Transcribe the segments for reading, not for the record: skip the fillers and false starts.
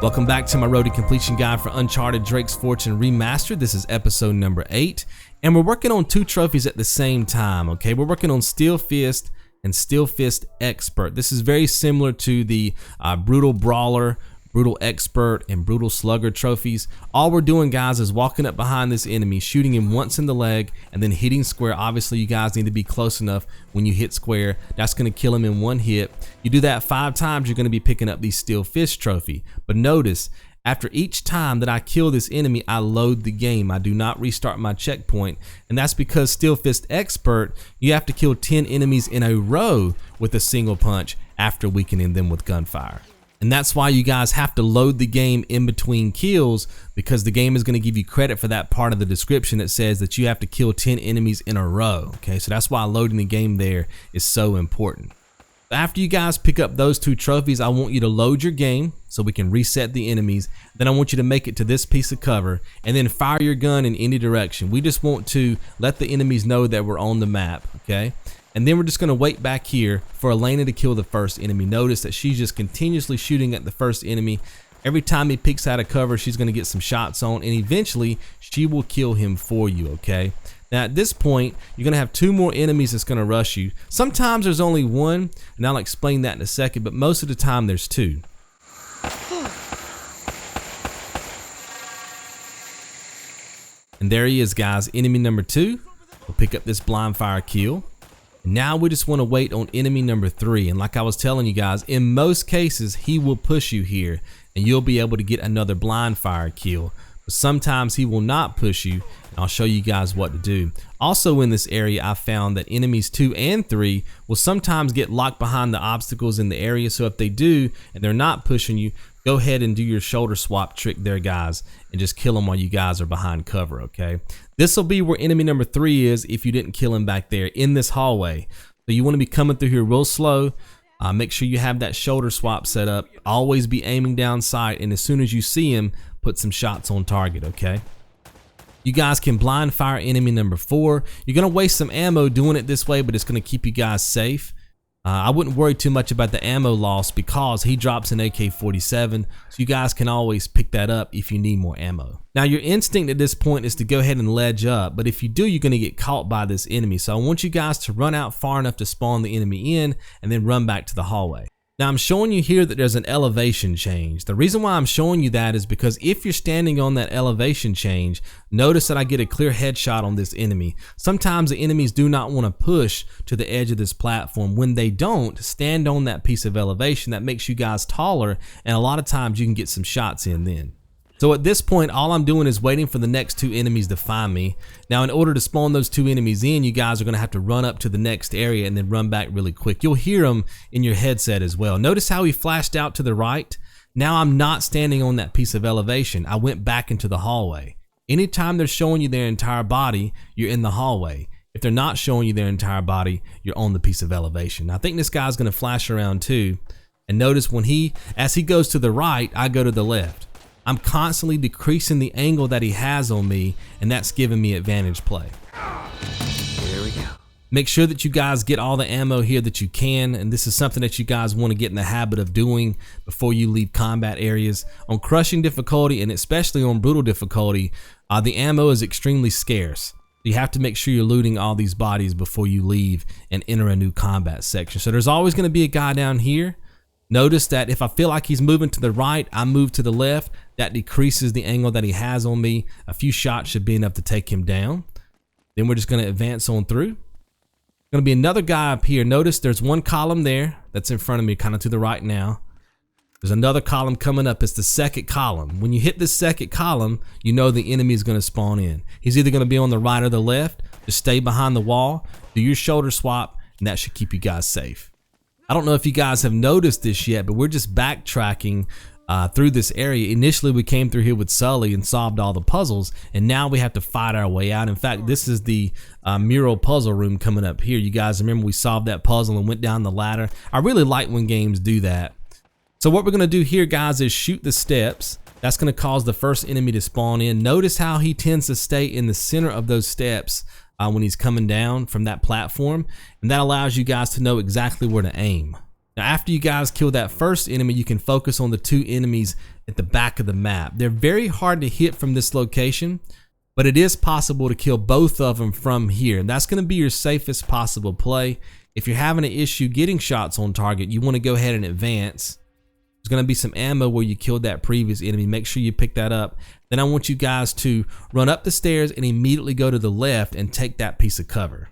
Welcome back to my road to completion guide for Uncharted Drake's Fortune Remastered. This is episode number 8, and we're working on 2 trophies at the same time, okay? We're working on Steel Fist and Steel Fist Expert. This is very similar to the Brutal Brawler, Brutal Expert, and Brutal Slugger trophies. All we're doing, guys, is walking up behind this enemy, shooting him once in the leg, and then hitting square. Obviously, you guys need to be close enough when you hit square. That's going to kill him in one hit. You do that 5 times, you're going to be picking up the Steel Fist trophy. But notice, after each time that I kill this enemy, I load the game. I do not restart my checkpoint, and that's because Steel Fist Expert, you have to kill 10 enemies in a row with a single punch after weakening them with Gunfire. And that's why you guys have to load the game in between kills, because the game is going to give you credit for that part of the description that says that you have to kill 10 enemies in a row. Okay, so that's why loading the game there is so important. After you guys pick up those 2 trophies, I want you to load your game so we can reset the enemies. Then I want you to make it to this piece of cover and then fire your gun in any direction. We just want to let the enemies know that we're on the map, okay? And then we're just going to wait back here for Elena to kill the first enemy. Notice that she's just continuously shooting at the first enemy. Every time he peeks out of cover, she's going to get some shots on, and eventually she will kill him for you, okay? Now at this point, you're going to have 2 more enemies that's going to rush you. Sometimes there's only 1, and I'll explain that in a second, but most of the time there's 2. And there he is, guys, enemy number 2. We'll pick up this blind fire kill. Now we just want to wait on enemy number 3, and like I was telling you guys, in most cases he will push you here and you'll be able to get another blind fire kill, but sometimes he will not push you, and I'll show you guys what to do. Also in this area, I found that enemies 2 and 3 will sometimes get locked behind the obstacles in the area, so if they do and they're not pushing you, go ahead and do your shoulder swap trick there, guys, and just kill them while you guys are behind cover, okay? This will be where enemy number 3 is if you didn't kill him back there in this hallway. So you want to be coming through here real slow. Make sure you have that shoulder swap set up. Always be aiming down sight, and as soon as you see him, put some shots on target, okay? You guys can blind fire enemy number 4. You're going to waste some ammo doing it this way, but it's going to keep you guys safe. I wouldn't worry too much about the ammo loss because he drops an AK-47, so you guys can always pick that up if you need more ammo. Now your instinct at this point is to go ahead and ledge up, but if you do, you're going to get caught by this enemy. So I want you guys to run out far enough to spawn the enemy in and then run back to the hallway. Now I'm showing you here that there's an elevation change. The reason why I'm showing you that is because if you're standing on that elevation change, notice that I get a clear headshot on this enemy. Sometimes the enemies do not want to push to the edge of this platform. When they don't, stand on that piece of elevation. That makes you guys taller, and a lot of times you can get some shots in then. So at this point, all I'm doing is waiting for the next 2 enemies to find me. Now in order to spawn those 2 enemies in, you guys are going to have to run up to the next area and then run back really quick. You'll hear them in your headset as well. Notice how he flashed out to the right? Now I'm not standing on that piece of elevation. I went back into the hallway. Anytime they're showing you their entire body, you're in the hallway. If they're not showing you their entire body, you're on the piece of elevation. I think this guy's going to flash around too. And notice as he goes to the right, I go to the left. I'm constantly decreasing the angle that he has on me, and that's giving me advantage play. Here we go. Make sure that you guys get all the ammo here that you can, and this is something that you guys want to get in the habit of doing before you leave combat areas. On crushing difficulty, and especially on brutal difficulty, the ammo is extremely scarce. You have to make sure you're looting all these bodies before you leave and enter a new combat section. So there's always going to be a guy down here. Notice that if I feel like he's moving to the right, I move to the left. That decreases the angle that he has on me. A few shots should be enough to take him down. Then we're just going to advance on through. Going to be another guy up here. Notice there's one column there that's in front of me, kind of to the right now. There's another column coming up. It's the second column. When you hit this second column, you know the enemy is going to spawn in. He's either going to be on the right or the left. Just stay behind the wall, do your shoulder swap, and that should keep you guys safe. I don't know if you guys have noticed this yet, but we're just backtracking through this area. Initially, we came through here with Sully and solved all the puzzles, and now we have to fight our way out. In fact, this is the mural puzzle room coming up here. You guys remember we solved that puzzle and went down the ladder? I really like when games do that. So what we're going to do here, guys, is shoot the steps. That's going to cause the first enemy to spawn in. Notice how he tends to stay in the center of those steps when he's coming down from that platform, and that allows you guys to know exactly where to aim. Now, after you guys kill that first enemy, you can focus on the 2 enemies at the back of the map. They're very hard to hit from this location, but it is possible to kill both of them from here. And that's going to be your safest possible play. If you're having an issue getting shots on target, you want to go ahead and advance. There's going to be some ammo where you killed that previous enemy. Make sure you pick that up. Then I want you guys to run up the stairs and immediately go to the left and take that piece of cover.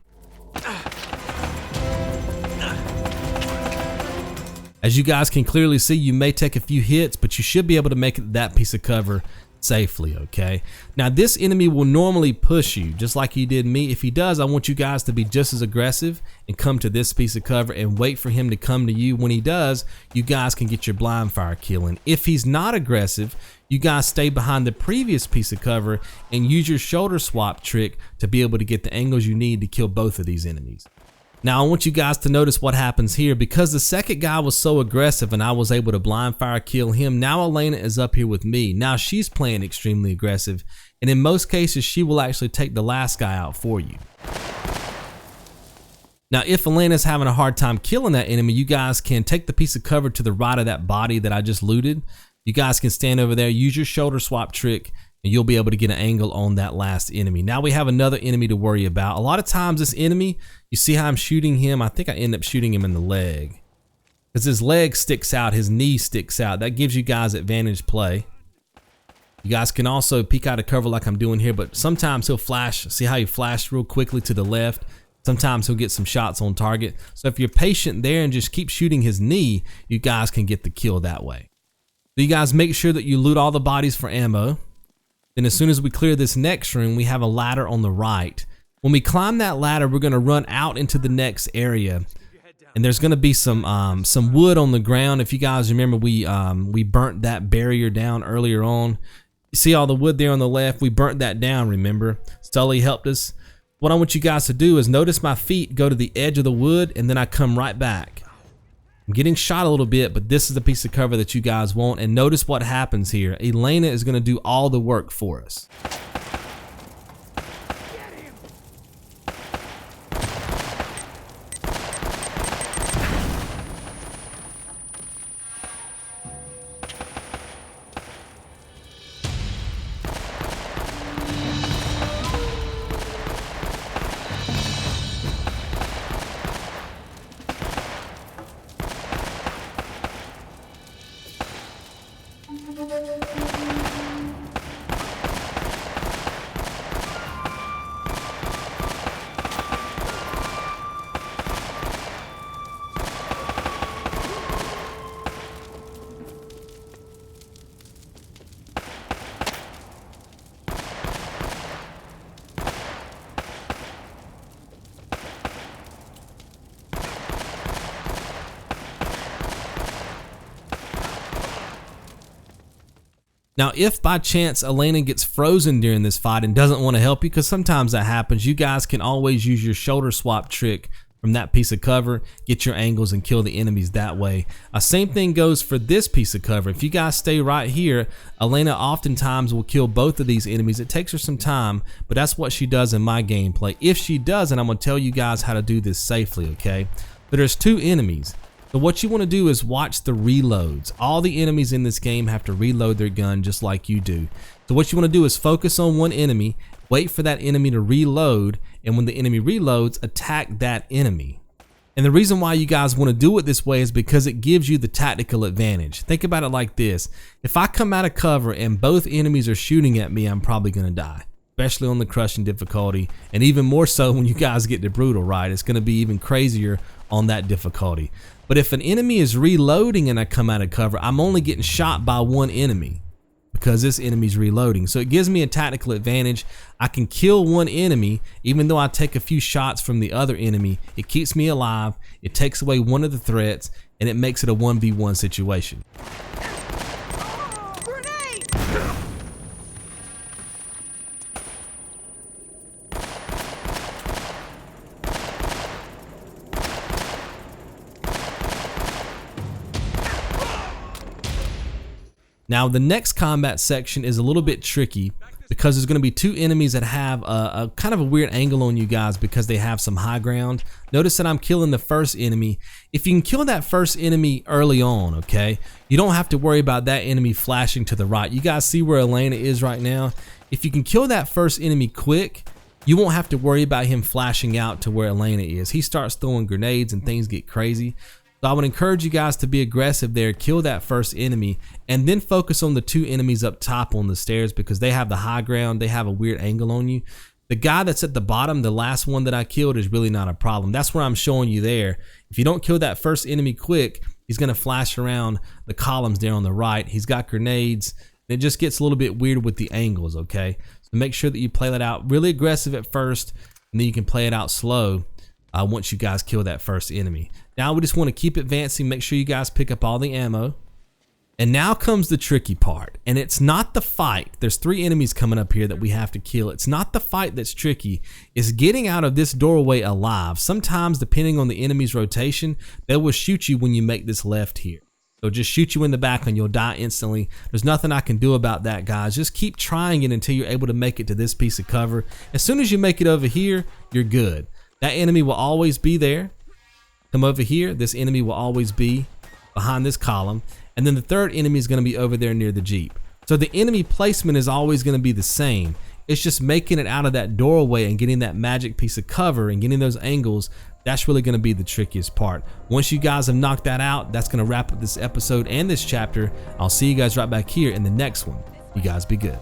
As you guys can clearly see, you may take a few hits, but you should be able to make it that piece of cover safely, okay? Now, this enemy will normally push you, just like he did me. If he does, I want you guys to be just as aggressive and come to this piece of cover and wait for him to come to you. When he does, you guys can get your blind fire kill in. If he's not aggressive, you guys stay behind the previous piece of cover and use your shoulder swap trick to be able to get the angles you need to kill both of these enemies. Now, I want you guys to notice what happens here. Because the second guy was so aggressive and I was able to blind fire kill him, now Elena is up here with me. Now she's playing extremely aggressive, and in most cases, she will actually take the last guy out for you. Now, if Elena's having a hard time killing that enemy, you guys can take the piece of cover to the right of that body that I just looted. You guys can stand over there, use your shoulder swap trick, and you'll be able to get an angle on that last enemy. Now we have another enemy to worry about. A lot of times this enemy, you see how I'm shooting him? I think I end up shooting him in the leg. Because his leg sticks out, his knee sticks out. That gives you guys advantage play. You guys can also peek out of cover like I'm doing here, but sometimes he'll flash. See how he flashed real quickly to the left? Sometimes he'll get some shots on target. So if you're patient there and just keep shooting his knee, you guys can get the kill that way. So you guys make sure that you loot all the bodies for ammo. Then as soon as we clear this next room, we have a ladder on the right. When we climb that ladder, we're going to run out into the next area, and there's going to be some wood on the ground. If you guys remember, we burnt that barrier down earlier on. You see all the wood there on the left? We burnt that down, remember? Sully helped us. What I want you guys to do is notice my feet go to the edge of the wood, and then I come right back. I'm getting shot a little bit, but this is the piece of cover that you guys want. And notice what happens here. Elena is going to do all the work for us. Now, if by chance Elena gets frozen during this fight and doesn't want to help you, because sometimes that happens, you guys can always use your shoulder swap trick from that piece of cover, get your angles and kill the enemies that way. Same thing goes for this piece of cover. If you guys stay right here, Elena oftentimes will kill both of these enemies. It takes her some time, but that's what she does in my gameplay. If she doesn't, I'm going to tell you guys how to do this safely, okay? But there's 2 enemies. So what you want to do is watch the reloads. All the enemies in this game have to reload their gun just like you do. So what you want to do is focus on one enemy, wait for that enemy to reload, and when the enemy reloads, attack that enemy. And the reason why you guys want to do it this way is because it gives you the tactical advantage. Think about it like this. If I come out of cover and both enemies are shooting at me, I'm probably going to die. Especially on the crushing difficulty, and even more so when you guys get to brutal, right? It's going to be even crazier on that difficulty. But if an enemy is reloading and I come out of cover, I'm only getting shot by one enemy because this enemy's reloading. So it gives me a tactical advantage. I can kill one enemy even though I take a few shots from the other enemy. It keeps me alive, it takes away one of the threats, and it makes it a 1v1 situation. Now the next combat section is a little bit tricky. because there's going to be two enemies that have a kind of a weird angle on you guys because they have some high ground. Notice that I'm killing the first enemy. If you can kill that first enemy early on, okay, you don't have to worry about that enemy flashing to the right. You guys see where Elena is right now? If you can kill that first enemy quick, you won't have to worry about him flashing out to where Elena is. He starts throwing grenades and things get crazy. So I would encourage you guys to be aggressive there, kill that first enemy, and then focus on the two enemies up top on the stairs because they have the high ground, they have a weird angle on you. The guy that's at the bottom, the last one that I killed, is really not a problem. That's where I'm showing you there. If you don't kill that first enemy quick, he's gonna flash around the columns there on the right. He's got grenades, and it just gets a little bit weird with the angles, okay? So make sure that you play that out really aggressive at first, and then you can play it out slow once you guys kill that first enemy. Now we just want to keep advancing, make sure you guys pick up all the ammo. And now comes the tricky part, and it's not the fight. There's 3 enemies coming up here that we have to kill. It's not the fight that's tricky, it's getting out of this doorway alive. Sometimes, depending on the enemy's rotation, they will shoot you when you make this left here. They'll just shoot you in the back and you'll die instantly. There's nothing I can do about that, guys. Just keep trying it until you're able to make it to this piece of cover. As soon as you make it over here, you're good. That enemy will always be there. Come over here, this enemy will always be behind this column, and then the third enemy is going to be over there near the Jeep. So the enemy placement is always going to be the same. It's just making it out of that doorway and getting that magic piece of cover and getting those angles. That's really going to be the trickiest part. Once you guys have knocked that out, that's going to wrap up this episode and this chapter. I'll see you guys right back here in the next one. You guys be good.